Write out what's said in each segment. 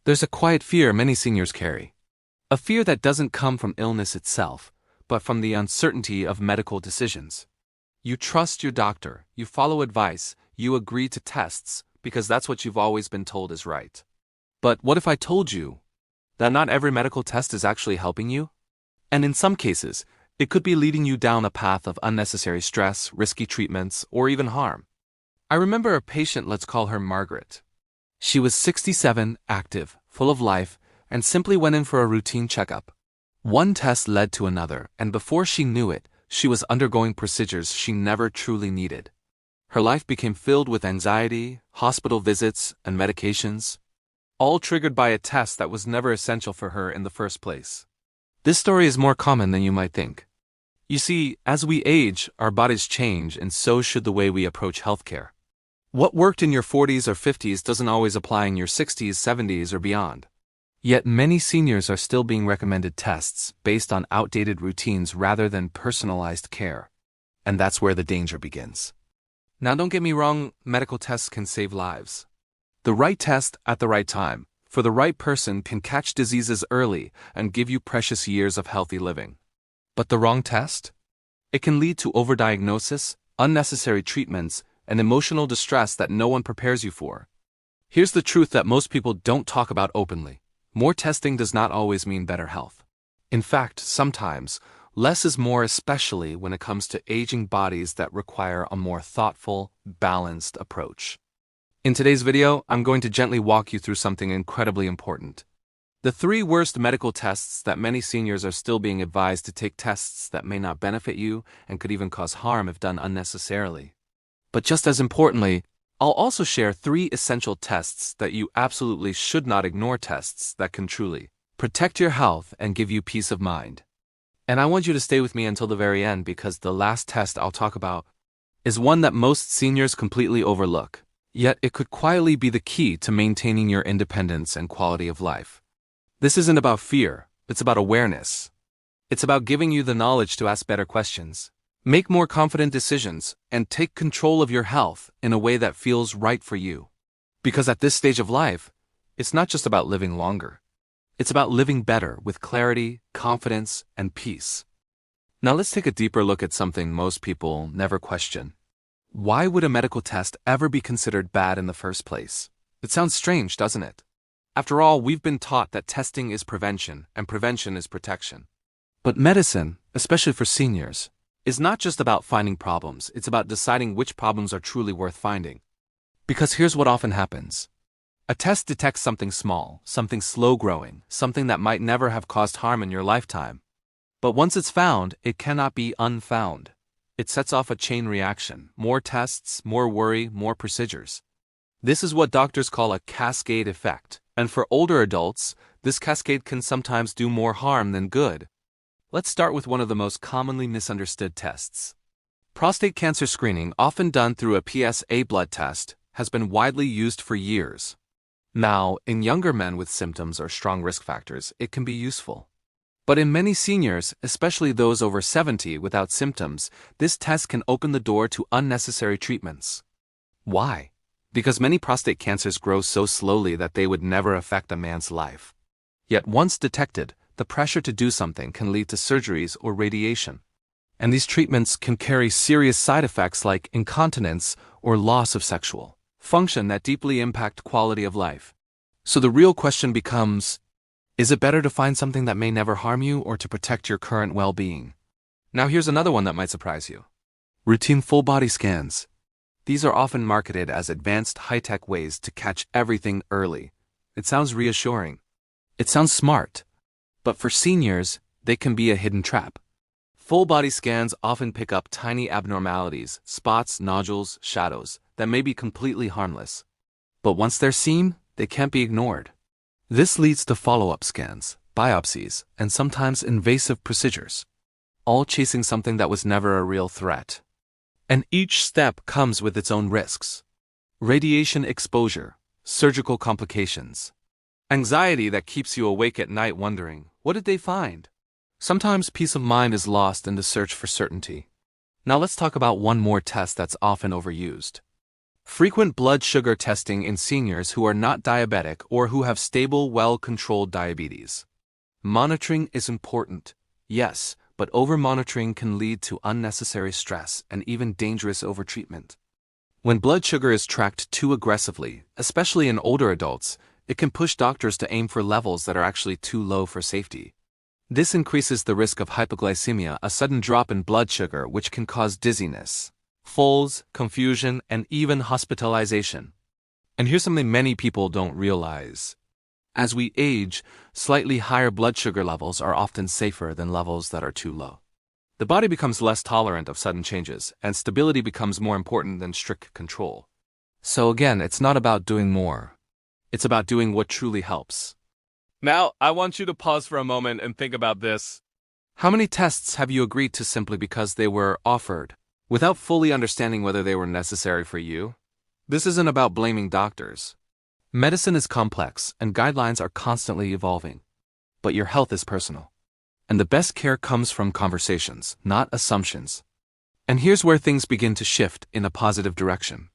There's a quiet fear many seniors carry. A fear that doesn't come from illness itself, but from the uncertainty of medical decisions. You trust your doctor, you follow advice, you agree to tests, because that's what you've always been told is right. But what if I told you that not every medical test is actually helping you? And in some cases, it could be leading you down a path of unnecessary stress, risky treatments, or even harm. I remember a patient, let's call her Margaret. She was 67, active, full of life, and simply went in for a routine checkup. One test led to another, and before she knew it, she was undergoing procedures she never truly needed. Her life became filled with anxiety, hospital visits, and medications, all triggered by a test that was never essential for her in the first place. This story is more common than you might think. You see, as we age, our bodies change, and so should the way we approach healthcare. What worked in your 40s or 50s doesn't always apply in your 60s, 70s, or beyond. Yet many seniors are still being recommended tests based on outdated routines rather than personalized care. And that's where the danger begins. Now, don't get me wrong, medical tests can save lives. The right test at the right time, for the right person, can catch diseases early and give you precious years of healthy living. But the wrong test? It can lead to overdiagnosis, unnecessary treatments, and emotional distress that no one prepares you for. Here's the truth that most people don't talk about openly. More testing does not always mean better health. In fact, sometimes, less is more, especially when it comes to aging bodies that require a more thoughtful, balanced approach. In today's video, I'm going to gently walk you through something incredibly important. The 3 worst medical tests that many seniors are still being advised to take, tests that may not benefit you and could even cause harm if done unnecessarily. But just as importantly, I'll also share 3 essential tests that you absolutely should not ignore, tests that can truly protect your health and give you peace of mind. And I want you to stay with me until the very end, because the last test I'll talk about is one that most seniors completely overlook, yet it could quietly be the key to maintaining your independence and quality of life. This isn't about fear, it's about awareness. It's about giving you the knowledge to ask better questions, make more confident decisions, and take control of your health in a way that feels right for you. Because at this stage of life, it's not just about living longer. It's about living better with clarity, confidence, and peace. Now let's take a deeper look at something most people never question. Why would a medical test ever be considered bad in the first place? It sounds strange, doesn't it? After all, we've been taught that testing is prevention, and prevention is protection. But medicine, especially for seniors, is not just about finding problems, it's about deciding which problems are truly worth finding. Because here's what often happens. A test detects something small, something slow-growing, something that might never have caused harm in your lifetime. But once it's found, it cannot be unfound. It sets off a chain reaction: more tests, more worry, more procedures. This is what doctors call a cascade effect, and for older adults, this cascade can sometimes do more harm than good. Let's start with one of the most commonly misunderstood tests. Prostate cancer screening, often done through a PSA blood test, has been widely used for years. Now, in younger men with symptoms or strong risk factors, it can be useful. But in many seniors, especially those over 70 without symptoms, this test can open the door to unnecessary treatments. Why? Because many prostate cancers grow so slowly that they would never affect a man's life. Yet once detected, the pressure to do something can lead to surgeries or radiation. And these treatments can carry serious side effects like incontinence or loss of sexual function that deeply impact quality of life. So the real question becomes, is it better to find something that may never harm you or to protect your current well-being? Now here's another one that might surprise you. Routine full-body scans. These are often marketed as advanced high-tech ways to catch everything early. It sounds reassuring. It sounds smart. But for seniors, they can be a hidden trap. Full-body scans often pick up tiny abnormalities, spots, nodules, shadows, that may be completely harmless. But once they're seen, they can't be ignored. This leads to follow-up scans, biopsies, and sometimes invasive procedures, all chasing something that was never a real threat. And each step comes with its own risks. Radiation exposure, surgical complications, anxiety that keeps you awake at night wondering, what did they find? Sometimes peace of mind is lost in the search for certainty. Now let's talk about one more test that's often overused. Frequent blood sugar testing in seniors who are not diabetic or who have stable, well-controlled diabetes. Monitoring is important, yes, but over-monitoring can lead to unnecessary stress and even dangerous overtreatment. When blood sugar is tracked too aggressively, especially in older adults, it can push doctors to aim for levels that are actually too low for safety. This increases the risk of hypoglycemia, a sudden drop in blood sugar which can cause dizziness, falls, confusion, and even hospitalization. And here's something many people don't realize. As we age, slightly higher blood sugar levels are often safer than levels that are too low. The body becomes less tolerant of sudden changes, and stability becomes more important than strict control. So again, it's not about doing more. It's about doing what truly helps. Now, I want you to pause for a moment and think about this. How many tests have you agreed to simply because they were offered, without fully understanding whether they were necessary for you? This isn't about blaming doctors. Medicine is complex, and guidelines are constantly evolving. But your health is personal. And the best care comes from conversations, not assumptions. And here's where things begin to shift in a positive direction.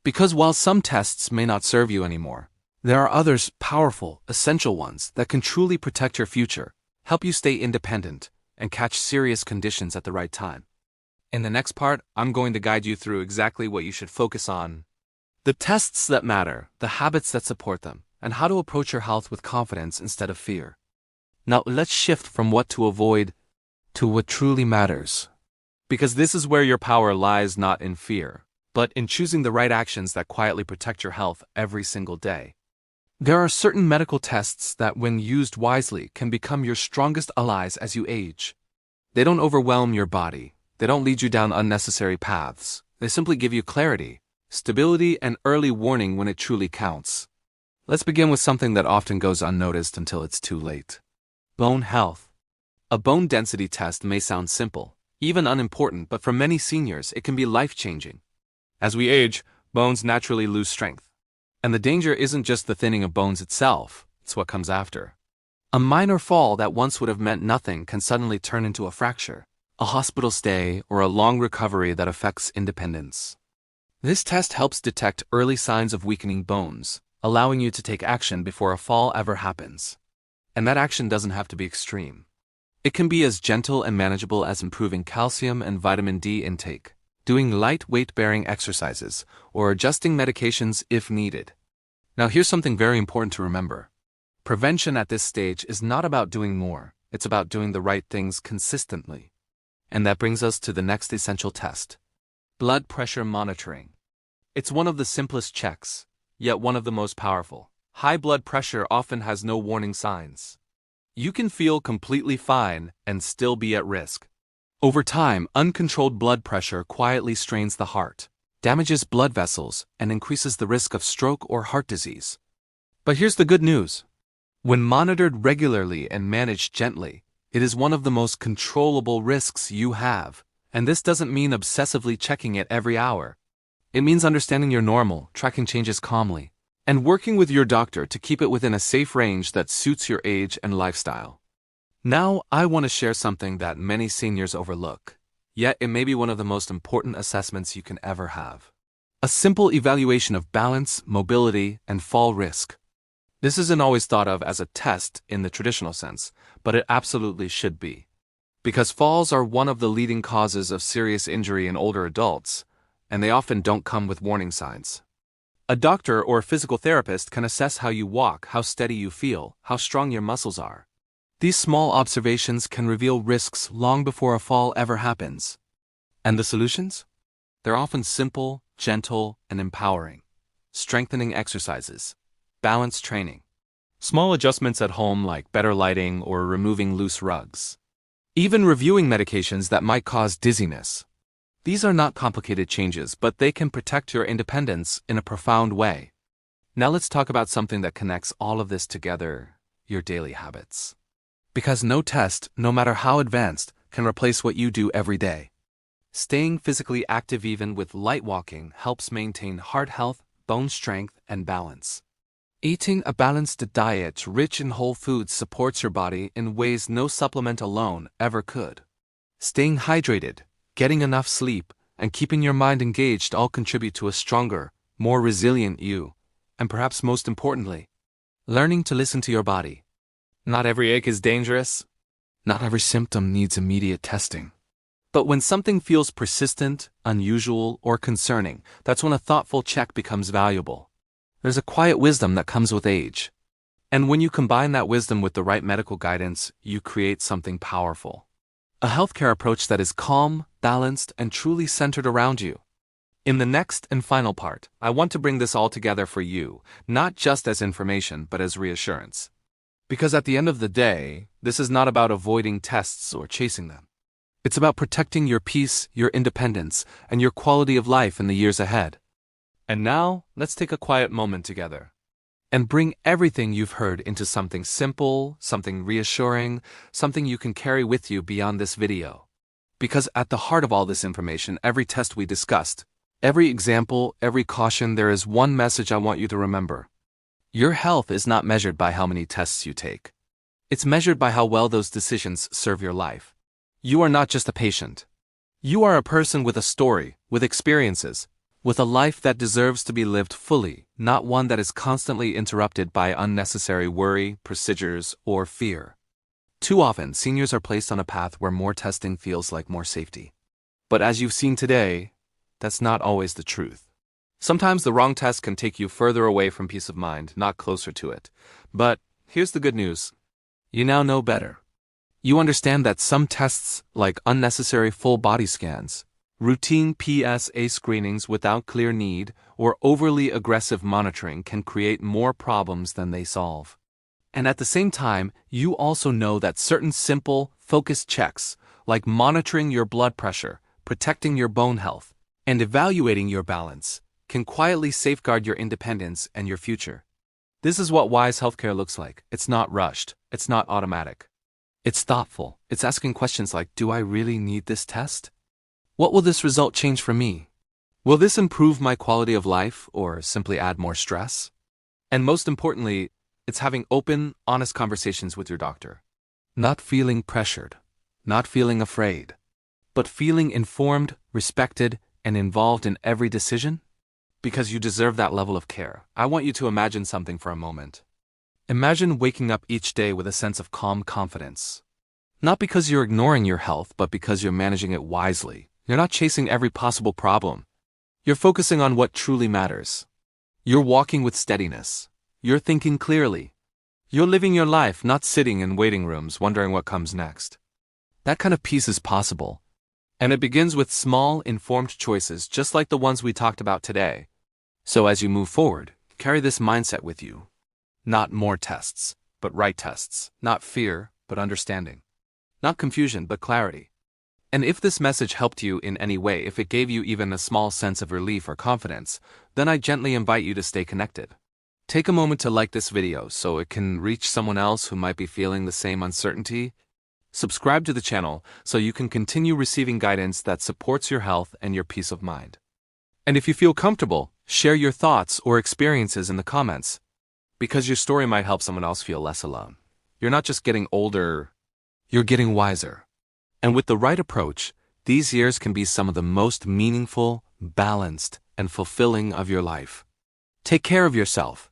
Because while some tests may not serve you anymore, there are others, powerful, essential ones, that can truly protect your future, help you stay independent, and catch serious conditions at the right time. In the next part, I'm going to guide you through exactly what you should focus on. The tests that matter, the habits that support them, and how to approach your health with confidence instead of fear. Now let's shift from what to avoid to what truly matters. Because this is where your power lies, not in fear, but in choosing the right actions that quietly protect your health every single day. There are certain medical tests that, when used wisely, can become your strongest allies as you age. They don't overwhelm your body. They don't lead you down unnecessary paths. They simply give you clarity, stability, and early warning when it truly counts. Let's begin with something that often goes unnoticed until it's too late. Bone health. A bone density test may sound simple, even unimportant, but for many seniors it can be life-changing. As we age, bones naturally lose strength. And the danger isn't just the thinning of bones itself, it's what comes after. A minor fall that once would have meant nothing can suddenly turn into a fracture, a hospital stay, or a long recovery that affects independence. This test helps detect early signs of weakening bones, allowing you to take action before a fall ever happens. And that action doesn't have to be extreme. It can be as gentle and manageable as improving calcium and vitamin D intake, doing light weight-bearing exercises, or adjusting medications if needed. Now here's something very important to remember. Prevention at this stage is not about doing more, it's about doing the right things consistently. And that brings us to the next essential test. Blood pressure monitoring. It's one of the simplest checks, yet one of the most powerful. High blood pressure often has no warning signs. You can feel completely fine and still be at risk. Over time, uncontrolled blood pressure quietly strains the heart, damages blood vessels, and increases the risk of stroke or heart disease. But here's the good news. When monitored regularly and managed gently, it is one of the most controllable risks you have. And this doesn't mean obsessively checking it every hour. It means understanding your normal, tracking changes calmly, and working with your doctor to keep it within a safe range that suits your age and lifestyle. Now, I want to share something that many seniors overlook, yet it may be one of the most important assessments you can ever have. A simple evaluation of balance, mobility, and fall risk. This isn't always thought of as a test in the traditional sense, but it absolutely should be. Because falls are one of the leading causes of serious injury in older adults, and they often don't come with warning signs. A doctor or a physical therapist can assess how you walk, how steady you feel, how strong your muscles are. These small observations can reveal risks long before a fall ever happens. And the solutions? They're often simple, gentle, and empowering. Strengthening exercises, balance training, small adjustments at home like better lighting or removing loose rugs. Even reviewing medications that might cause dizziness. These are not complicated changes, but they can protect your independence in a profound way. Now let's talk about something that connects all of this together, your daily habits. Because no test, no matter how advanced, can replace what you do every day. Staying physically active even with light walking helps maintain heart health, bone strength, and balance. Eating a balanced diet rich in whole foods supports your body in ways no supplement alone ever could. Staying hydrated, getting enough sleep, and keeping your mind engaged all contribute to a stronger, more resilient you, and perhaps most importantly, learning to listen to your body. Not every ache is dangerous. Not every symptom needs immediate testing. But when something feels persistent, unusual, or concerning, that's when a thoughtful check becomes valuable. There's a quiet wisdom that comes with age. And when you combine that wisdom with the right medical guidance, you create something powerful. A healthcare approach that is calm, balanced, and truly centered around you. In the next and final part, I want to bring this all together for you, not just as information, but as reassurance. Because at the end of the day, this is not about avoiding tests or chasing them. It's about protecting your peace, your independence, and your quality of life in the years ahead. And now, let's take a quiet moment together and bring everything you've heard into something simple, something reassuring, something you can carry with you beyond this video. Because at the heart of all this information, every test we discussed, every example, every caution, there is one message I want you to remember. Your health is not measured by how many tests you take. It's measured by how well those decisions serve your life. You are not just a patient. You are a person with a story, with experiences, with a life that deserves to be lived fully, not one that is constantly interrupted by unnecessary worry, procedures, or fear. Too often, seniors are placed on a path where more testing feels like more safety. But as you've seen today, that's not always the truth. Sometimes the wrong test can take you further away from peace of mind, not closer to it. But here's the good news. You now know better. You understand that some tests, like unnecessary full body scans, routine PSA screenings without clear need, or overly aggressive monitoring can create more problems than they solve. And at the same time, you also know that certain simple, focused checks, like monitoring your blood pressure, protecting your bone health, and evaluating your balance, can quietly safeguard your independence and your future. This is what wise healthcare looks like. It's not rushed. It's not automatic. It's thoughtful. It's asking questions like, do I really need this test? What will this result change for me? Will this improve my quality of life or simply add more stress? And most importantly, it's having open, honest conversations with your doctor. Not feeling pressured, not feeling afraid, but feeling informed, respected, and involved in every decision. Because you deserve that level of care, I want you to imagine something for a moment. Imagine waking up each day with a sense of calm confidence. Not because you're ignoring your health, but because you're managing it wisely. You're not chasing every possible problem. You're focusing on what truly matters. You're walking with steadiness. You're thinking clearly. You're living your life, not sitting in waiting rooms wondering what comes next. That kind of peace is possible. And it begins with small, informed choices just like the ones we talked about today. So as you move forward, carry this mindset with you. Not more tests, but right tests. Not fear, but understanding. Not confusion, but clarity. And if this message helped you in any way, if it gave you even a small sense of relief or confidence, then I gently invite you to stay connected. Take a moment to like this video so it can reach someone else who might be feeling the same uncertainty. Subscribe to the channel so you can continue receiving guidance that supports your health and your peace of mind. And if you feel comfortable, share your thoughts or experiences in the comments, because your story might help someone else feel less alone. You're not just getting older, you're getting wiser. And with the right approach, these years can be some of the most meaningful, balanced, and fulfilling of your life. Take care of yourself,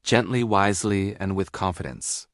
gently, wisely, and with confidence.